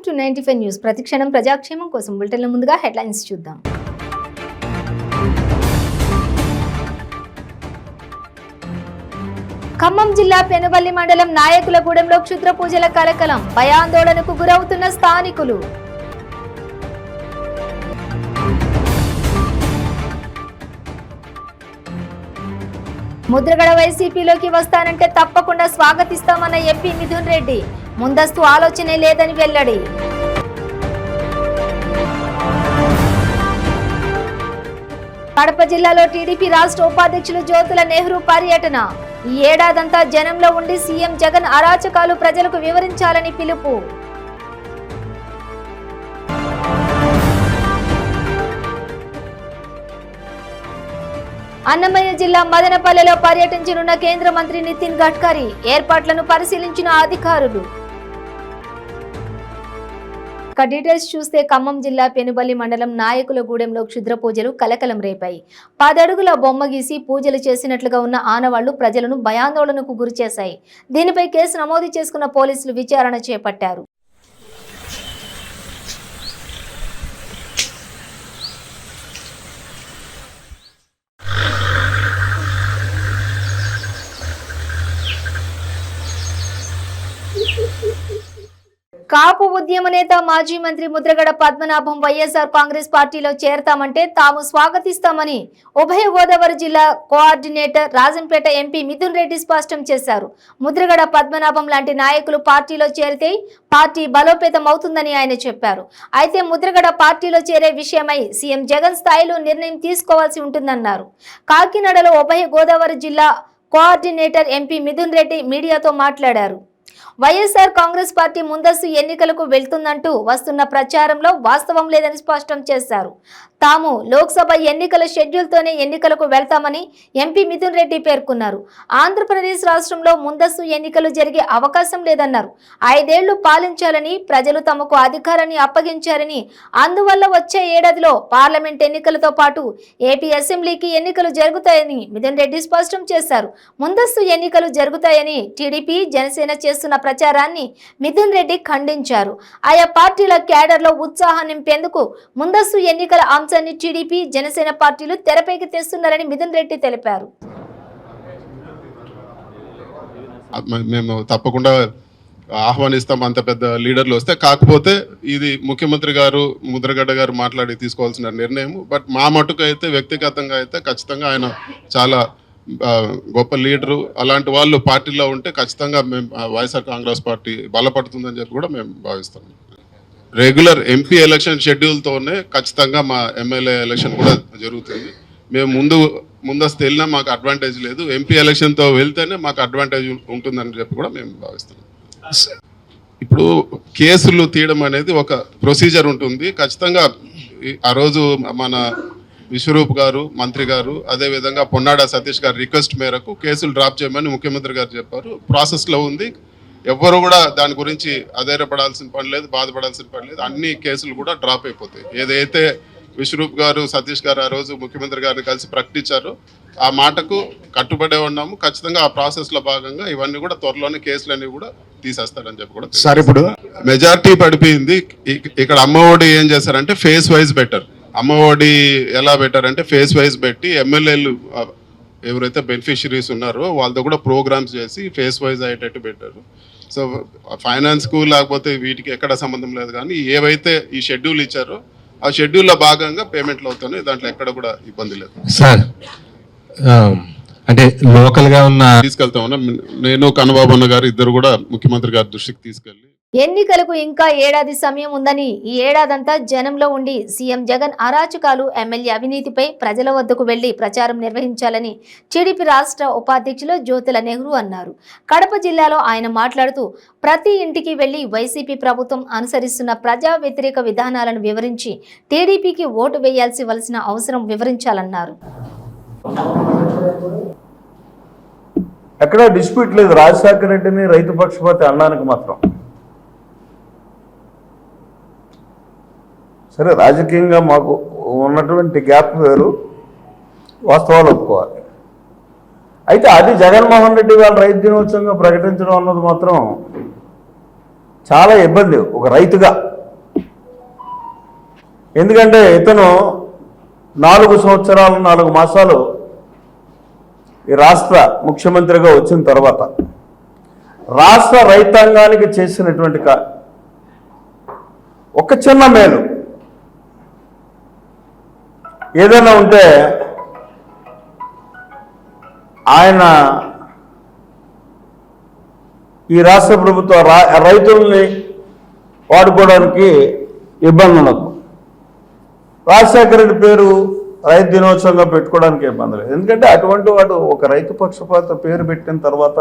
To 95 news. ప్రతిక్షణం ప్రజాక్షేమం కోసం బులెటిన్ల ముందుగా హెడ్లైన్స్ చూద్దాం. ఖమ్మం జిల్లా పెనుబల్లి మండలం నాయకులగూడెంలో క్షుద్ర పూజల కలకలం, భయాందోళనకు గురవుతున్న స్థానికులు. ముద్రగడ వైసీపీలోకి వస్తానంటే తప్పకుండా స్వాగతిస్తామన్న ఎంపీ మిథున్ రెడ్డి, ముందస్తు ఆలోచనే లేదని వెల్లడి. కడప జిల్లాలో టీడీపీ రాష్ట్ర ఉపాధ్యక్షులు జ్యోతుల నెహ్రూ పర్యటన. ఈ ఏడాదంతా జనంలో ఉండి సీఎం జగన్ అరాచకాలు ప్రజలకు వివరించాలని పిలుపు. అన్నమయ్య జిల్లా మదనపల్లెలో పర్యటించనున్న కేంద్ర మంత్రి నితిన్ గడ్కరీ, ఏర్పాట్లను పరిశీలించిన అధికారులు. డీటెయిల్స్ చూస్తే ఖమ్మం జిల్లా పెనుబల్లి మండలం నాయకులగూడెంలో క్షుద్ర పూజలు కలకలం రేపాయి. 10 అడుగుల బొమ్మ గీసి పూజలు చేసినట్లుగా ఉన్న ఆనవాళ్లు ప్రజలను భయాందోళనకు గురిచేశాయి. దీనిపై కేసు నమోదు చేసుకున్న పోలీసులు విచారణ చేపట్టారు. కాపు ఉద్యమ నేత మాజీ మంత్రి ముద్రగడ పద్మనాభం వైఎస్ఆర్ కాంగ్రెస్ పార్టీలో చేరతామంటే తాము స్వాగతిస్తామని ఉభయ గోదావరి జిల్లా కోఆర్డినేటర్ రాజంపేట ఎంపీ మిథున్ రెడ్డి స్పష్టం చేశారు. ముద్రగడ పద్మనాభం లాంటి నాయకులు పార్టీలో చేరితే పార్టీ బలోపేతం అవుతుందని ఆయన చెప్పారు. అయితే ముద్రగడ పార్టీలో చేరే విషయమై సీఎం జగన్ స్థాయిలో నిర్ణయం తీసుకోవాల్సి ఉంటుందన్నారు. కాకినాడలో ఉభయ గోదావరి జిల్లా కోఆర్డినేటర్ ఎంపీ మిథున్ రెడ్డి మీడియాతో మాట్లాడారు. వైఎస్ఆర్ కాంగ్రెస్ పార్టీ ముందస్తు ఎన్నికలకు వెళ్తుందంటూ వస్తున్న ప్రచారంలో వాస్తవం లేదని స్పష్టం చేశారు. తాము లోక్సభ ఎన్నికల షెడ్యూల్తోనే ఎన్నికలకు వెళ్తామని ఎంపీ మిథున్ రెడ్డి పేర్కొన్నారు. ఆంధ్రప్రదేశ్ రాష్ట్రంలో ముందస్తు ఎన్నికలు జరిగే అవకాశం లేదన్నారు. 5 ఏళ్లు పాలించాలని ప్రజలు తమకు అధికారాన్ని అప్పగించారని, అందువల్ల వచ్చే ఏడాదిలో పార్లమెంట్ ఎన్నికలతో పాటు ఏపీ అసెంబ్లీకి ఎన్నికలు జరుగుతాయని మిథున్ రెడ్డి స్పష్టం చేశారు. ముందస్తు ఎన్నికలు జరుగుతాయని టీడీపీ జనసేన చేస్తున్న ప్రచారాన్ని మిథున్ రెడ్డి ఖండించారు. ఆయా పార్టీల క్యాడర్లో ఉత్సాహం నింపేందుకు ముందస్తు ఎన్నికల అంశాన్ని టీడీపీ జనసేన పార్టీలు తెరపైకి తెస్తున్నారని మిథున్ రెడ్డి తెలిపారు. మేము తప్పకుండా ఆహ్వానిస్తాం అంత పెద్ద లీడర్లు వస్తే. కాకపోతే ఇది ముఖ్యమంత్రి గారు ముద్రగడ్డ గారు మాట్లాడి తీసుకోవాల్సిన నిర్ణయం. బట్ మా మటుకు అయితే వ్యక్తిగతంగా అయితే ఖచ్చితంగా ఆయన చాలా గొప్ప లీడరు. అలాంటి వాళ్ళు పార్టీలో ఉంటే ఖచ్చితంగా మేము వైఎస్ఆర్ కాంగ్రెస్ పార్టీ బలపడుతుందని చెప్పి కూడా మేము భావిస్తాం. రెగ్యులర్ ఎంపీ ఎలక్షన్ షెడ్యూల్తోనే ఖచ్చితంగా మా ఎమ్మెల్యే ఎలక్షన్ కూడా జరుగుతుంది. మేము ముందస్తు వెళ్ళినా మాకు అడ్వాంటేజ్ లేదు, ఎంపీ ఎలక్షన్తో వెళ్తేనే మాకు అడ్వాంటేజ్ ఉంటుందని చెప్పి కూడా మేము భావిస్తాం. ఇప్పుడు కేసులు తీయడం అనేది ఒక ప్రొసీజర్ ఉంటుంది. ఖచ్చితంగా ఆ రోజు మన విశ్వరూప్ గారు మంత్రి గారు అదేవిధంగా పొన్నాడ సతీష్ గారు రిక్వెస్ట్ మేరకు కేసులు డ్రాప్ చేయమని ముఖ్యమంత్రి గారు చెప్పారు. ప్రాసెస్లో ఉంది. ఎవ్వరు కూడా దాని గురించి అధైర్యపడాల్సిన పని లేదు, బాధపడాల్సిన పని లేదు. అన్ని కేసులు కూడా డ్రాప్ అయిపోతాయి. ఏదైతే విశ్వరూప్ గారు సతీష్ గారు ఆ రోజు ముఖ్యమంత్రి గారిని కలిసి ప్రకటించారో ఆ మాటకు కట్టుబడే ఉన్నాము. ఖచ్చితంగా ఆ ప్రాసెస్లో భాగంగా ఇవన్నీ కూడా త్వరలోనే కేసులన్నీ కూడా తీసేస్తారని చెప్పి కూడా సార్. ఇప్పుడు మెజారిటీ పడిపోయింది. ఇక్కడ అమ్మఒడి ఏం చేశారంటే ఫేస్ వైజ్ బెటర్. అమ్మఒడి ఎలా పెట్టారంటే ఫేస్ వైజ్ పెట్టి ఎమ్మెల్యేలు ఎవరైతే బెనిఫిషరీస్ ఉన్నారో వాళ్ళతో కూడా ప్రోగ్రామ్స్ చేసి ఫేస్ వైజ్ అయ్యేటట్టు పెట్టారు. సో ఫైనాన్స్కు లేకపోతే వీటికి ఎక్కడ సంబంధం లేదు. కానీ ఏవైతే ఈ షెడ్యూల్ ఇచ్చారో ఆ షెడ్యూల్లో భాగంగా పేమెంట్లు అవుతాయి. దాంట్లో ఎక్కడ కూడా ఇబ్బంది లేదు సార్. అంటే లోకల్గా ఉన్న తీసుకెళ్తా ఉన్నా నేను కన్నబాబు గారు ఇద్దరు కూడా ముఖ్యమంత్రి గారి దృష్టికి తీసుకెళ్ళి ఎన్నికలకు ఇంకా ఏడాది సమయం ఉందని, ఈ ఏడాదంతా జనంలో ఉండి సీఎం జగన్ అరాచకాలు, ఎమ్మెల్యే అవినీతిపై ప్రజల వద్దకు వెళ్లి ప్రచారం నిర్వహించాలని టీడీపీ రాష్ట్ర ఉపాధ్యక్షులు జ్యోతుల నెహ్రూ అన్నారు. కడప జిల్లాలో ఆయన మాట్లాడుతూ ప్రతి ఇంటికి వెళ్లి వైసీపీ ప్రభుత్వం అనుసరిస్తున్న ప్రజా వ్యతిరేక విధానాలను వివరించి టీడీపీకి ఓటు వేయాల్సిన అవసరం వివరించాలన్నారు. ఎక్కడా డిస్ప్యూట్ లేదు. రాజశేఖర రెడ్డిని రైతు పక్షపాతి అనడానికి మాత్రం సరే, రాజకీయంగా మాకు ఉన్నటువంటి గ్యాప్ వేరు, వాస్తవాలు ఒప్పుకోవాలి. అయితే అది జగన్మోహన్ రెడ్డి వాళ్ళ రైతు దినోత్సవంగా ప్రకటించడం అన్నది మాత్రం చాలా ఇబ్బంది ఒక రైతుగా. ఎందుకంటే ఇతను 4 సంవత్సరాలు 4 మాసాలు ఈ రాష్ట్ర ముఖ్యమంత్రిగా వచ్చిన తర్వాత రాష్ట్ర రైతాంగానికి చేసినటువంటి ఒక చిన్న మేలు ఏదైనా ఉంటే ఆయన ఈ రాష్ట్ర ప్రభుత్వ రైతుల్ని వాడుకోవడానికి ఇబ్బంది ఉండదు. రాజశేఖర రెడ్డి పేరు రైతు దినోత్సవంగా పెట్టుకోవడానికి ఇబ్బంది లేదు. ఎందుకంటే అటువంటి వాడు ఒక రైతు పక్షపాత పేరు పెట్టిన తర్వాత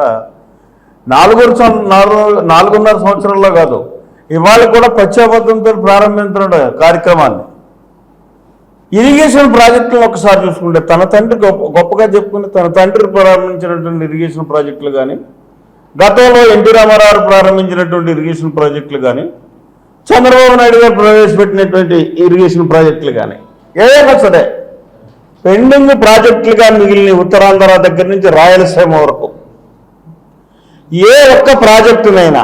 4.5 సంవత్సరాల్లో కాదు, ఇవాళ కూడా పశ్చాత్తాపంతో ప్రారంభించిన కార్యక్రమాన్ని ఇరిగేషన్ ప్రాజెక్టులను ఒకసారి చూసుకుంటే తన తండ్రి గొప్పగా చెప్పుకుని తన తండ్రి ప్రారంభించినటువంటి ఇరిగేషన్ ప్రాజెక్టులు కానీ, గతంలో ఎన్టీ రామారావు ప్రారంభించినటువంటి ఇరిగేషన్ ప్రాజెక్టులు కానీ, చంద్రబాబు నాయుడు గారు ప్రవేశపెట్టినటువంటి ఇరిగేషన్ ప్రాజెక్టులు కానీ ఏదైనా సరే పెండింగ్ ప్రాజెక్టులుగా మిగిలిన ఉత్తరాంధ్ర దగ్గర నుంచి రాయలసీమ వరకు ఏ ఒక్క ప్రాజెక్టునైనా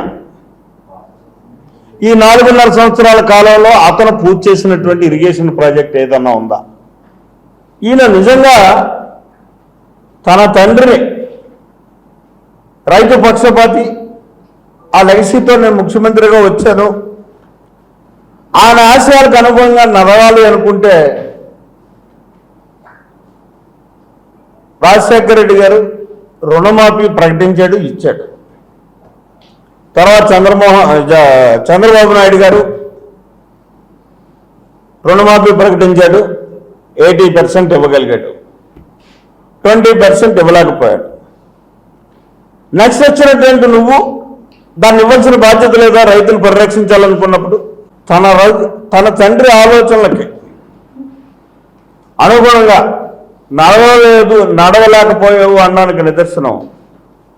ఈ 4.5 సంవత్సరాల కాలంలో అతను పూర్తి చేసినటువంటి ఇరిగేషన్ ప్రాజెక్ట్ ఏదన్నా ఉందా? ఈయన నిజంగా తన తండ్రిని రైతు పక్షపాతి, ఆ లెగసీతో నేను ముఖ్యమంత్రిగా వచ్చాను, ఆయన ఆశయాలకు అనుగుణంగా నడవాలి అనుకుంటే రాజశేఖర రెడ్డి గారు రుణమాఫీ ప్రకటించాడు, ఇచ్చాడు. తర్వాత చంద్రబాబు నాయుడు గారు రుణమాఫీ ప్రకటించాడు, 80% ఇవ్వగలిగాడు, 20% ఇవ్వలేకపోయాడు. నెక్స్ట్ వచ్చినటువంటి నువ్వు దాన్ని ఇవ్వాల్సిన బాధ్యత లేదా రైతులు పరిరక్షించాలనుకున్నప్పుడు? తన తండ్రి ఆలోచనలకి అనుగుణంగా నడవలేకపోయావు అన్నానికి నిదర్శనం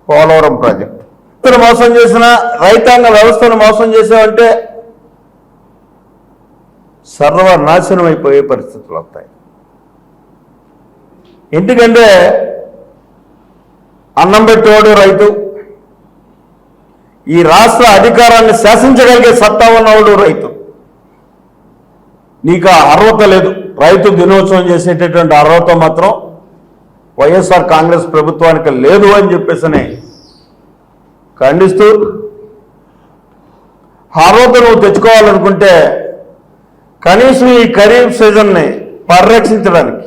పోలవరం ప్రాజెక్టు. మోసం చేసిన రైతాంగ వ్యవస్థను మోసం చేసావంటే సర్వనాశనం అయిపోయే పరిస్థితులు వస్తాయి. ఎందుకంటే అన్నం పెట్టేవాడు రైతు, ఈ రాష్ట్ర అధికారాన్ని శాసించగలిగే సత్తా ఉన్నవాడు రైతు. నీకు అర్హత లేదు, రైతు దినోత్సవం చేసేటటువంటి అర్హత మాత్రం వైఎస్ఆర్ కాంగ్రెస్ ప్రభుత్వానికి లేదు అని చెప్పేసి ఖండిస్తూ, అర్హత నువ్వు తెచ్చుకోవాలనుకుంటే కనీసం ఈ ఖరీఫ్ సీజన్ని పరిరక్షించడానికి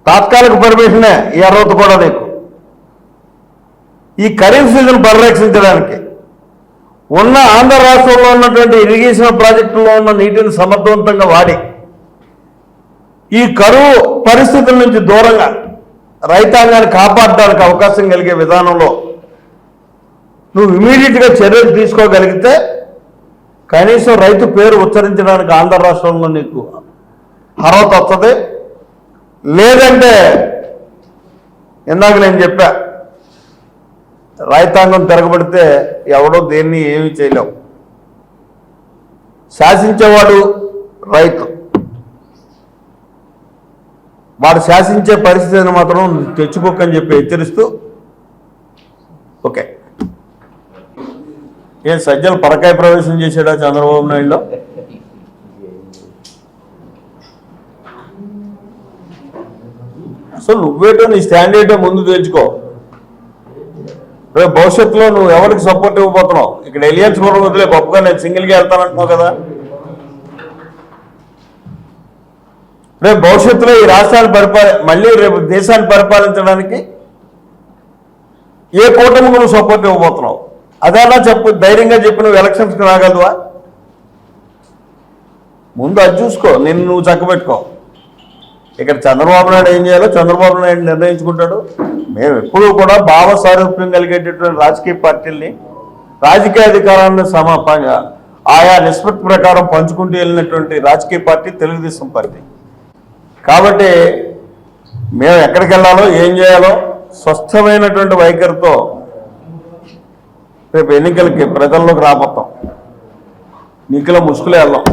తాత్కాలిక పర్మిషనే ఈ అర్హత కూడా నీకు. ఈ ఖరీఫ్ సీజన్ పరిరక్షించడానికి ఉన్న ఆంధ్ర రాష్ట్రంలో ఉన్నటువంటి ఇరిగేషన్ ప్రాజెక్టుల్లో ఉన్న నీటిని సమర్థవంతంగా వాడి ఈ కరువు పరిస్థితుల నుంచి దూరంగా రైతాంగాన్ని కాపాడడానికి అవకాశం కలిగే విధానంలో నువ్వు ఇమీడియట్గా చర్యలు తీసుకోగలిగితే కనీసం రైతు పేరు ఉచ్చరించడానికి ఆంధ్ర రాష్ట్రంలో నీకు అర్హత వస్తుంది. లేదంటే ఇందాక నేను చెప్పా, రైతాంగం తిరగబడితే ఎవడో దేన్ని ఏమీ చేయలేవు. శాసించేవాడు రైతు, వాడు శాసించే పరిస్థితిని మాత్రం తెచ్చుకోకని చెప్పి హెచ్చరిస్తూ, ఓకే. ఏం సజ్జలు పరకాయ ప్రవేశం చేశాడా చంద్రబాబు నాయుడులో? అసలు నువ్వేటో నీ స్టాండ్ ఏంటో ముందు తెలుసుకో. రేపు భవిష్యత్తులో నువ్వు ఎవరికి సపోర్ట్ ఇవ్వబోతున్నావు? ఇక్కడ ఎలియన్స్ కూడా వదిలే, గొప్పగా నేను సింగిల్గా వెళ్తానంటున్నావు కదా. రేపు భవిష్యత్తులో ఈ రాష్ట్రాన్ని మళ్ళీ రేపు దేశాన్ని పరిపాలించడానికి ఏ కూటమికి నువ్వు సపోర్ట్ ఇవ్వబోతున్నావు? అదేనా చెప్పు, ధైర్యంగా చెప్పి నువ్వు ఎలక్షన్స్కి రాగలవా? ముందు అది చూసుకో, నిన్ను నువ్వు చక్కబెట్టుకో. ఇక్కడ చంద్రబాబు నాయుడు ఏం చేయాలో చంద్రబాబు నాయుడు నిర్ణయించుకుంటాడు. మేము ఎప్పుడూ కూడా భావ సారూప్యం కలిగేటటువంటి రాజకీయ పార్టీల్ని, రాజకీయ అధికారాన్ని ఆయా నిష్పత్తి ప్రకారం పంచుకుంటూ వెళ్ళినటువంటి రాజకీయ పార్టీ తెలుగుదేశం పార్టీ. కాబట్టి మేము ఎక్కడికి వెళ్ళాలో ఏం చేయాలో స్వస్థమైనటువంటి వైఖరితో రేపు ఎన్నికలకి ప్రజల్లోకి రాబోతాం. నీకులో ముసుగులే వెళ్దాం,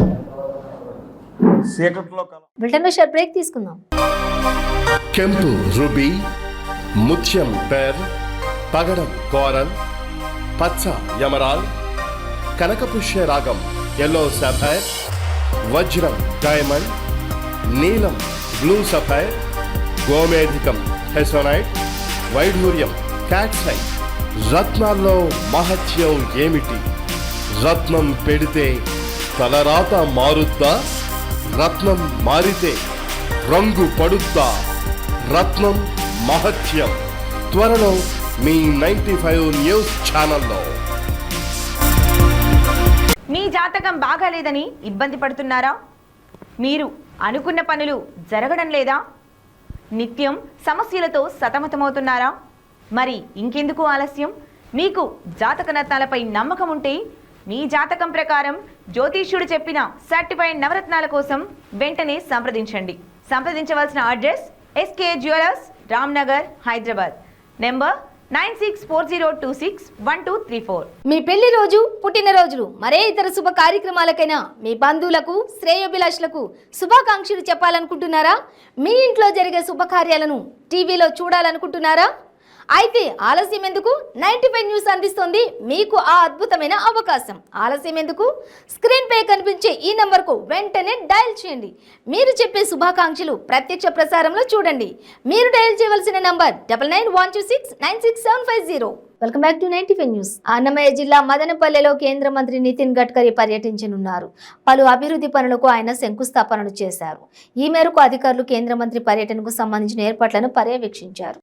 చీకట్లో బ్రేక్ తీసుకుందాం. ಕೆಂಪು ರುಬಿ, ಮುತ್ಯಂ ಪೇರ್, పగడం కోరల్, పచ్చ యమరాల్, కనకపుష్య రాగం, ఎల్లో సఫైర్, వజ్రం డైమండ్, నీలం బ్లూ సఫైర్, గోమేధికం హెసోనైట్, వైఢూర్యం క్యాట్సైట్. రత్నాల్లో మహత్యం ఏమిటి? రత్నం పెడితే తలరాత మారుద్దా? రత్నం మారితే రంగు పడుద్దా? రత్నం మహత్యం త్వరలో మీ 95 న్యూస్ ఛానల్లో. మీ జాతకం బాగాలేదని ఇబ్బంది పడుతున్నారా? మీరు అనుకున్న పనులు జరగడం లేదా? నిత్యం సమస్యలతో సతమతమవుతున్నారా? మరి ఇంకెందుకు ఆలస్యం? మీకు జాతక రత్నాలపై నమ్మకం ఉంటే మీ జాతకం ప్రకారం జ్యోతిష్యుడు చెప్పిన సర్టిఫైడ్ నవరత్నాల కోసం వెంటనే సంప్రదించవలసిన address SK jewellers, Ramnagar, Hyderabad. Number 9640261234. మీ పెళ్లి రోజు, పుట్టినరోజులు, మరే ఇతర శుభ కార్యక్రమాలకైనా మీ బంధువులకు, శ్రేయోభిలాషులకు శుభాకాంక్షలు చెప్పాలనుకుంటున్నారా? మీ ఇంట్లో జరిగే శుభకార్యాలను టీవీలో చూడాలనుకుంటున్నారా? అయితే ఆలస్యం ఎందుకు? 95 న్యూస్ అందిస్తోంది మీకు ఆ అద్భుతమైన అవకాశం. ఆలస్యం ఎందుకు? స్క్రీన్ పై కనిపించే ఈ నంబర్కు వెంటనే డయల్ చేయండి. మీరు చెప్పే శుభాకాంక్షలు ప్రత్యక్ష ప్రసారంలో చూడండి. మీరు డయల్ చేయవలసిన number 9912696750. Welcome back to 95 news. Annamayya జిల్లా మదనపల్లెలో కేంద్ర మంత్రి నితిన్ గడ్కరీ పర్యటించనున్నారు. పలు అభివృద్ధి పనులకు ఆయన శంకుస్థాపనలు చేశారు. ఈ మేరకు అధికారులు కేంద్ర మంత్రి పర్యటనకు సంబంధించిన ఏర్పాట్లను పర్యవేక్షించారు.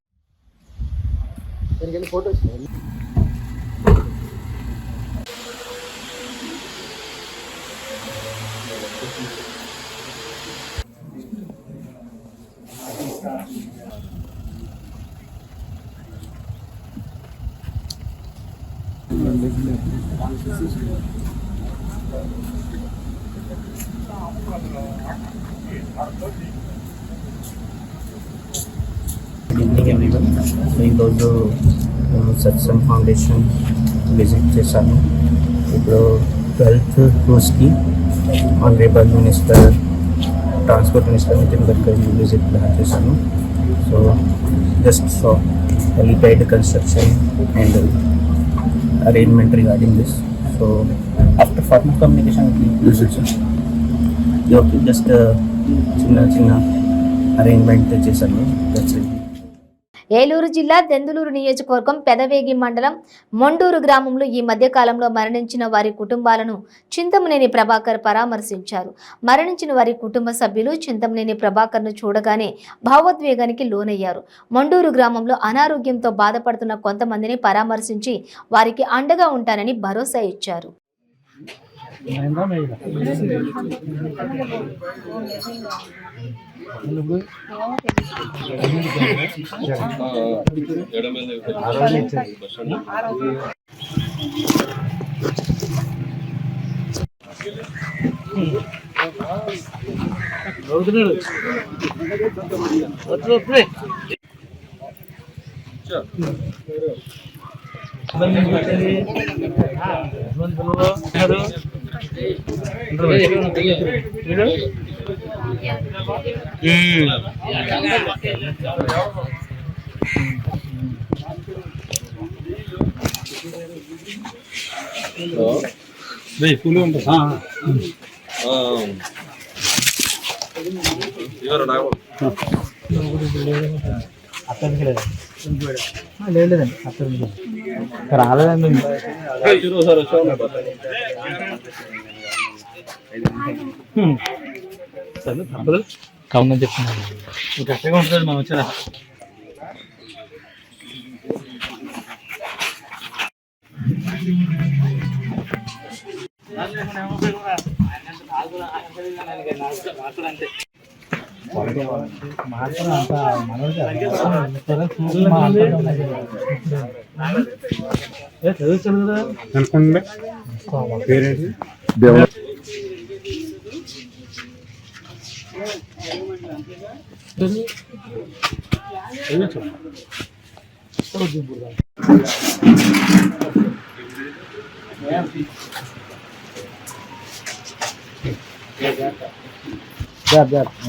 ఈరోజు సత్సంగ్ ఫౌండేషన్ విజిట్ చేశాను. ఇప్పుడు 12th రోజుకి honourable minister, transport minister Nitin Gadkari visit plan చేశాను. So just so helipad construction and arrangement regarding this. So after formal communication just చిన్న అరేంజ్మెంట్ చేశాను. That's it. ఏలూరు జిల్లా దెందులూరు నియోజకవర్గం పెదవేగి మండలం మొండూరు గ్రామంలో ఈ మధ్య కాలంలో మరణించిన వారి కుటుంబాలను చింతమనేని ప్రభాకర్ పరామర్శించారు. మరణించిన వారి కుటుంబ సభ్యులు చింతమనేని ప్రభాకర్ను చూడగానే భావోద్వేగానికి లోనయ్యారు. మొండూరు గ్రామంలో అనారోగ్యంతో బాధపడుతున్న కొంతమందిని పరామర్శించి వారికి అండగా ఉంటానని భరోసా ఇచ్చారు. రాలేదండి. కావునని చెప్తున్నాను. గట్టిగా ఉంటుంది మనం వచ్చిన చదువుతాడు కదా అనుకోండి. పేరేంటి?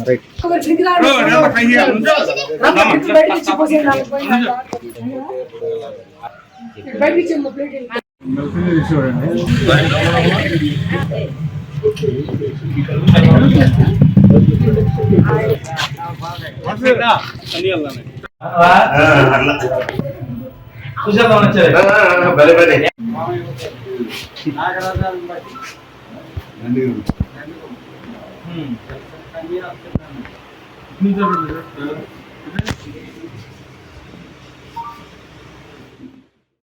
రైట్.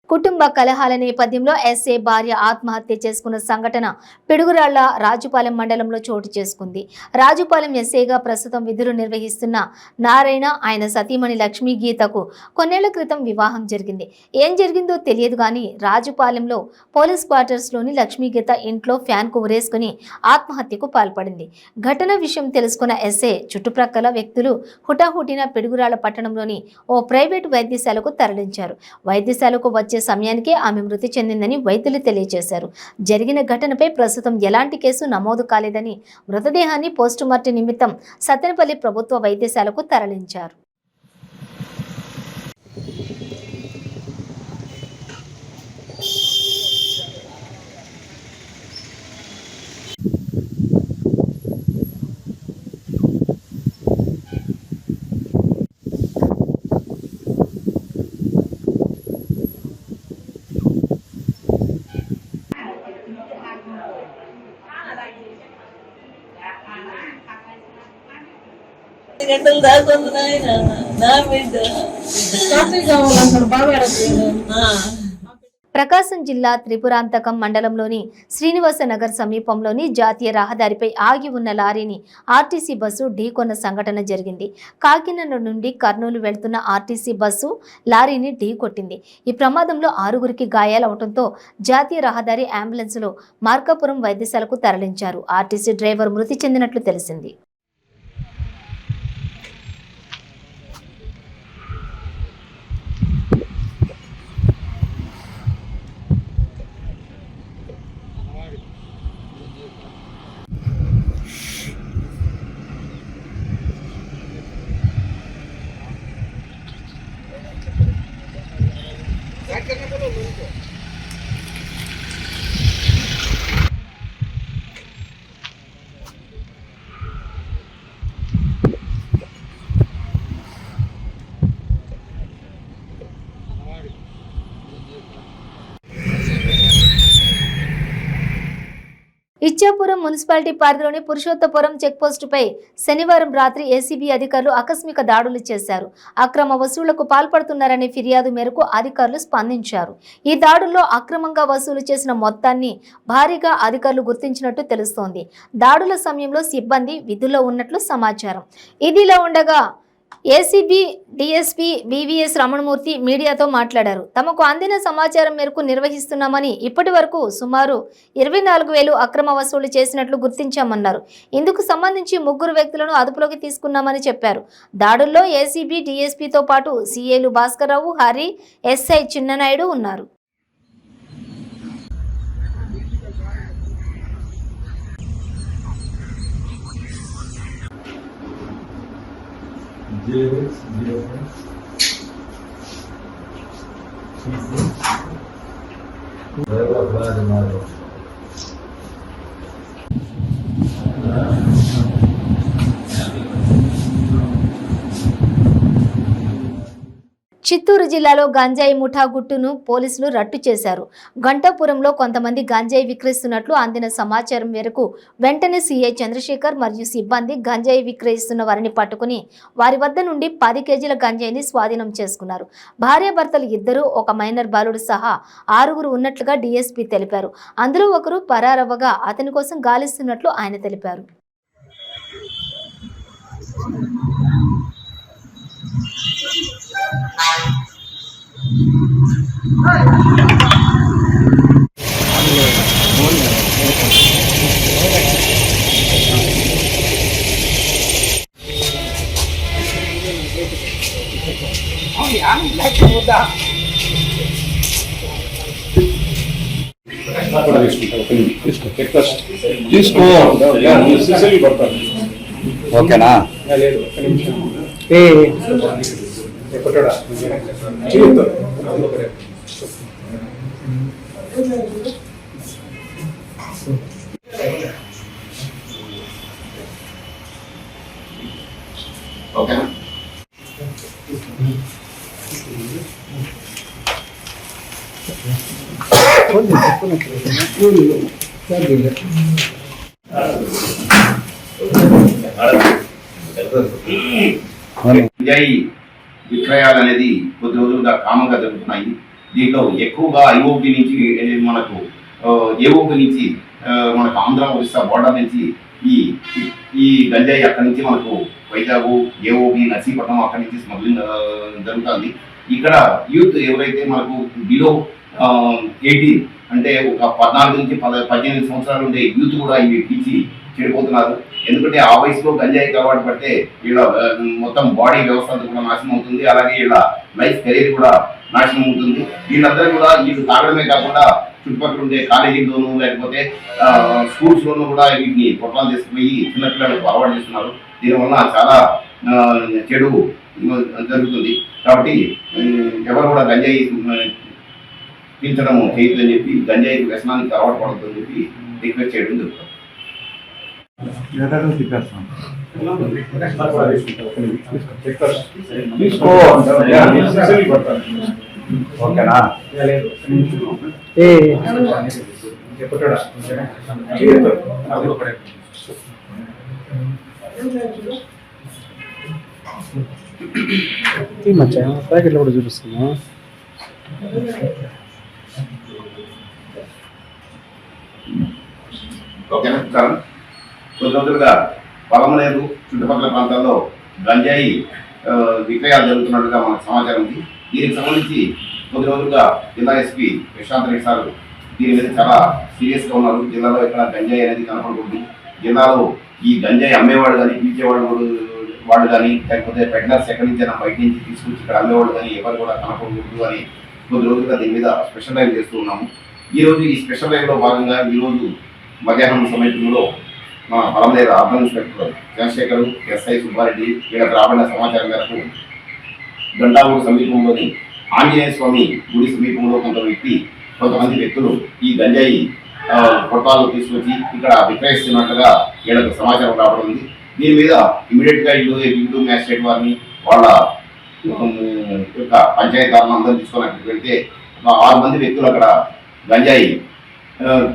కుటుంబ కలహాల నేపథ్యంలో ఎస్ఏ భార్య ఆత్మహత్య చేసుకున్న సంఘటన పిడుగురాళ్ల రాజుపాలెం మండలంలో చోటు చేసుకుంది. రాజుపాలెం ఎస్ఏగా ప్రస్తుతం విధులు నిర్వహిస్తున్న నారాయణ ఆయన సతీమణి లక్ష్మీ గీతకు కొన్నేళ్ల క్రితం వివాహం జరిగింది. ఏం జరిగిందో తెలియదు కానీ రాజుపాలెంలో పోలీస్ క్వార్టర్స్లోని లక్ష్మీ గీత ఇంట్లో ఫ్యాన్కు ఉరేసుకుని ఆత్మహత్యకు పాల్పడింది. ఘటన విషయం తెలుసుకున్న ఎస్ఏ చుట్టుప్రక్కల వ్యక్తులు హుటాహుటిన పిడుగురాళ్ల పట్టణంలోని ఓ ప్రైవేటు వైద్యశాలకు తరలించారు. వైద్యశాలకు వచ్చే సమయానికి ఆమె మృతి చెందిందని వైద్యులు తెలియజేశారు. జరిగిన ఘటనపై ప్రస్తుతం ఎలాంటి కేసు నమోదు కాలేదని మృతదేహాన్ని పోస్టుమార్టం నిమిత్తం సత్తెనపల్లి ప్రభుత్వ వైద్యశాలకు తరలించారు. గంటలు దాకుంది నాయన నా బిడ్డ ప్రకాశం జిల్లా త్రిపురాంతకం మండలంలోని శ్రీనివాస నగర్ సమీపంలోని జాతీయ రహదారిపై ఆగి ఉన్న లారీని ఆర్టీసీ బస్సు ఢీకొన్న సంఘటన జరిగింది. కాకినాడ నుండి కర్నూలు వెళ్తున్న ఆర్టీసీ బస్సు లారీని ఢీకొట్టింది. ఈ ప్రమాదంలో 6గురికి గాయాలవడంతో జాతీయ రహదారి అంబులెన్స్లో మార్కాపురం వైద్యశాలకు తరలించారు. ఆర్టీసీ డ్రైవర్ మృతి చెందినట్లు తెలిసింది. ఇచ్చాపురం మున్సిపాలిటీ పరిధిలోని పురుషోత్తపురం చెక్పోస్టుపై శనివారం రాత్రి ఏసీబీ అధికారులు ఆకస్మిక దాడులు చేశారు. అక్రమ వసూళ్లకు పాల్పడుతున్నారనే ఫిర్యాదు మేరకు అధికారులు స్పందించారు. ఈ దాడుల్లో అక్రమంగా వసూలు చేసిన మొత్తాన్ని భారీగా అధికారులు గుర్తించినట్టు తెలుస్తోంది. దాడుల సమయంలో సిబ్బంది విధుల్లో ఉన్నట్లు సమాచారం. ఇదిలా ఉండగా ఏసీబీ డీఎస్పీ బీవీఎస్ రమణమూర్తి మీడియాతో మాట్లాడారు. తమకు అందిన సమాచారం మేరకు నిర్వహిస్తున్నామని, ఇప్పటి వరకు సుమారు 24,000 అక్రమ వసూలు చేసినట్లు గుర్తించామన్నారు. ఇందుకు సంబంధించి 3 వ్యక్తులను అదుపులోకి తీసుకున్నామని చెప్పారు. దాడుల్లో ఏసీబీ డీఎస్పీతో పాటు సీఏలు భాస్కర్రావు, హరి, ఎస్ఐ చిన్ననాయుడు ఉన్నారు. చిత్తూరు జిల్లాలో గంజాయి ముఠా గుట్టును పోలీసులు రట్టు చేశారు. గంటాపురంలో కొంతమంది గంజాయి విక్రయిస్తున్నట్లు అందిన సమాచారం మేరకు వెంటనే సీఐ చంద్రశేఖర్ మరియు సిబ్బంది గంజాయి విక్రయిస్తున్న వారిని పట్టుకుని వారి వద్ద నుండి 10 కేజీల గంజాయిని స్వాధీనం చేసుకున్నారు. భార్యాభర్తలు 2, ఒక మైనర్ బాలుడు సహా 6గురు ఉన్నట్లుగా డీఎస్పీ తెలిపారు. అందులో ఒకరు పరారవ్వగా అతని కోసం గాలిస్తున్నట్లు ఆయన తెలిపారు. ఓకేనా? ఓకేనా? గంజాయి విక్రయాలు అనేది కొద్ది రోజులుగా కామంగా జరుగుతున్నాయి. దీంట్లో ఎక్కువగా ఐఓబి నుంచి మనకు ఏఓబి నుంచి మనకు ఆంధ్ర ఒరిస్సా బోర్డర్ నుంచి ఈ గంజాయి అక్కడి నుంచి మనకు వైజాగ్ ఏఓబి నర్సీపట్నం అక్కడి నుంచి స్మగ్లింగ్ జరుగుతుంది. ఇక్కడ యూత్ ఎవరైతే మనకు బిలో 18 అంటే ఒక 14 నుంచి 18 సంవత్సరాలు ఉండే యూత్ కూడా ఇవి పిలిచి చెడిపోతున్నారు. ఎందుకంటే ఆ వయసులో గంజాయికి అలవాటు పడితే వీళ్ళ మొత్తం బాడీ వ్యవస్థ అంతా కూడా నాశనం అవుతుంది. అలాగే వీళ్ళ లైఫ్ కెరీర్ కూడా నాశనం అవుతుంది. వీళ్ళందరూ కూడా వీళ్ళు తాగడమే కాకుండా చుట్టుపక్కల ఉండే కాలేజీల్లోనూ లేకపోతే స్కూల్స్లోనూ కూడా వీటిని పొట్లాలు తీసుకుపోయి చిన్నపిల్లలకు అలవాటు చేస్తున్నారు. దీనివల్ల చాలా చెడు జరుగుతుంది. కాబట్టి ఎవరు కూడా గంజాయి పీల్చడం చేయొద్దని చెప్పి గంజాయి వ్యసనానికి అలవాటు పడుతుందని చెప్పి రిక్వెస్ట్ చేయడం జరుగుతుంది. ఓకేనా? ప్యాకెట్లో కూడా చూపిస్తున్నా. ఓకేనా సార్? కొద్ది రోజులుగా పలమనేరు చుట్టుపక్కల ప్రాంతాల్లో గంజాయి విక్రయాలు జరుగుతున్నట్టుగా మనకు సమాచారం ఉంది. దీనికి సంబంధించి కొద్ది రోజులుగా జిల్లా ఎస్పీ ప్రశాంత్ రెడ్డి సార్ దీని మీద చాలా సీరియస్గా ఉన్నారు. జిల్లాలో ఇక్కడ గంజాయి అనేది కనపడుతుంది. జిల్లాలో ఈ గంజాయి అమ్మేవాడు కానీ పీల్చేవాడు కానీ లేకపోతే పెడ్లర్స్ ఎక్కడి నుంచి బయట నుంచి తీసుకొచ్చి ఇక్కడ అమ్మేవాళ్ళు కానీ ఎవరు కూడా కనపడకూడదు అని కొద్ది రోజులుగా దీని మీద స్పెషల్ డ్రైవ్ చేస్తూ ఉన్నాము. ఈరోజు ఈ స్పెషల్ డ్రైవ్లో భాగంగా ఈరోజు మధ్యాహ్నం సమయంలో మా Palamaneru urban inspector Chandrashekar, SI Subbareddy వీళ్ళకి రాబడిన సమాచారం మేరకు గంటావూరు సమీపంలోని ఆంజనేయ స్వామి గుడి సమీపంలో కొంతమంది వ్యక్తులు ఈ గంజాయి పొట్టాలు తీసుకొచ్చి ఇక్కడ విక్రయిస్తున్నట్టుగా వీళ్ళకు సమాచారం రావడం ఉంది. దీని మీద ఇమీడియట్గా ఇల్లు మ్యాజిస్ట్రేట్ వారిని వాళ్ళ యొక్క పంచాయతీలను అందరూ తీసుకొని అక్కడికి వెళ్తే ఒక 6 మంది వ్యక్తులు అక్కడ గంజాయి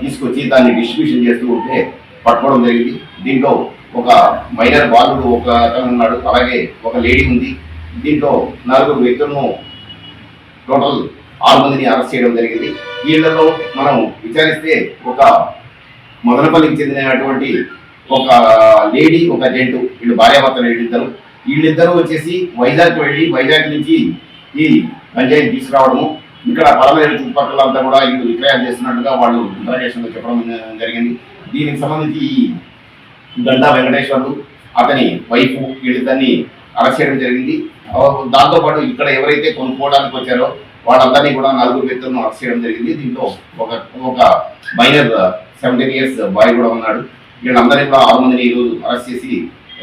తీసుకొచ్చి దాన్ని డిస్ట్రిబ్యూషన్ చేస్తూ ఉంటే పట్టుకోవడం జరిగింది. దీంట్లో ఒక మైనర్ బాలుడు ఒక అతను ఉన్నాడు, అలాగే ఒక లేడీ ఉంది. దీంట్లో 4 వ్యక్తులను టోటల్ 6 మందిని అరెస్ట్ చేయడం జరిగింది. వీళ్ళలో మనం విచారిస్తే ఒక మదనపల్లికి చెందినటువంటి ఒక లేడీ ఒక జెంటు, వీళ్ళు భార్యాభర్తలు వీళ్ళిద్దరూ వచ్చేసి వైజాగ్ వెళ్ళి వైజాగ్ నుంచి ఈ గంజాయిని తీసుకురావడము, ఇక్కడ పలమనేరు చుట్టుపక్కల అంతా కూడా వీళ్ళు విక్రయాలు చేస్తున్నట్టుగా వాళ్ళు ఇంటర్నేషన్లో చెప్పడం జరిగింది. దీనికి సంబంధించి ఈ గంటా వెంకటేశ్వర్లు అతని వైఫ్ వీళ్ళిద్దరిని అరెస్ట్ చేయడం జరిగింది. దాంతోపాటు ఇక్కడ ఎవరైతే కొనుక్కోవడానికి వచ్చారో వాళ్ళందరినీ కూడా 4 వ్యక్తులను అరెస్ట్ చేయడం జరిగింది. దీంట్లో ఒక మైనర్ 17 years బాయ్ కూడా ఉన్నాడు. వీళ్ళందరినీ కూడా 6 మందిని ఈరోజు అరెస్ట్ చేసి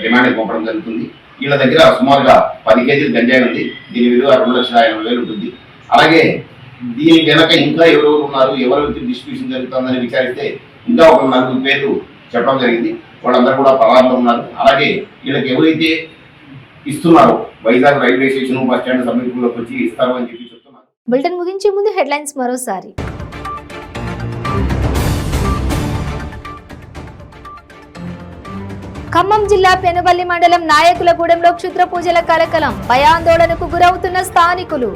రిమాండ్కి పంపడం జరుగుతుంది. వీళ్ళ దగ్గర సుమారుగా 10 కేజీలు గంజాయి ఉంది. దీని విలువ 2,50,000 ఉంటుంది. అలాగే దీని వెనక ఇంకా ఎవరెవరు ఉన్నారు, ఎవరెవరికి డిస్ట్రిబ్యూషన్ జరుగుతుందని విచారిస్తే ఇంకా ఒక 4 పేర్లు చెప్పడం జరిగింది. వాళ్ళందరూ కూడా పరారులో ఉన్నారు. అలాగే వీళ్ళకి ఎవరైతే ఇస్తున్నారో Vizag railway station bus stand సమీపంలోకి వచ్చి ఇస్తారు అని చెప్పి చెప్తున్నారు. బులెటిన్ ముగించే ముందు హెడ్లైన్స్ మరోసారి. ఖమ్మం జిల్లా పెనుబల్లి మండలం నాయకులగూడెంలో క్షుద్ర పూజల కలకలం, భయాందోళనకు గురవుతున్న స్థానికులు.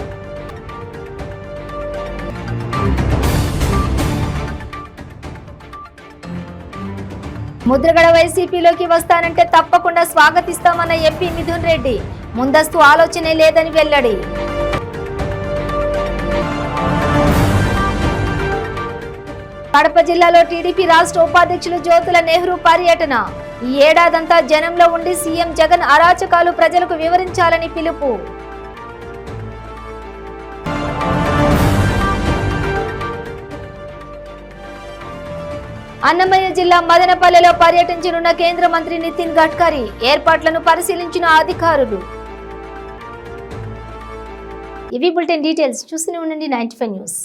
ముద్రగడ వైసీపీలోకి వస్తానంటే తప్పకుండా స్వాగతిస్తామన్న ఎంపీ మిథున్ రెడ్డి, ముందస్తు ఆలోచనే లేదని వెల్లడి. కడప జిల్లాలో టీడీపీ రాష్ట్ర ఉపాధ్యక్షులు జ్యోతుల నెహ్రూ పర్యటన, ఈ ఏడాదంతా జనంలో ఉండి సీఎం జగన్ అరాచకాలు ప్రజలకు వివరించాలని పిలుపు. అన్నమయ్య జిల్లా మదనపల్లెలో పర్యటించనున్న కేంద్ర మంత్రి నితిన్ గడ్కరీ, ఏర్పాట్లను పరిశీలించిన అధికారులు. ఇవి బులెటిన్ డీటెయిల్స్. చూస్తూనే ఉండండి 95 న్యూస్.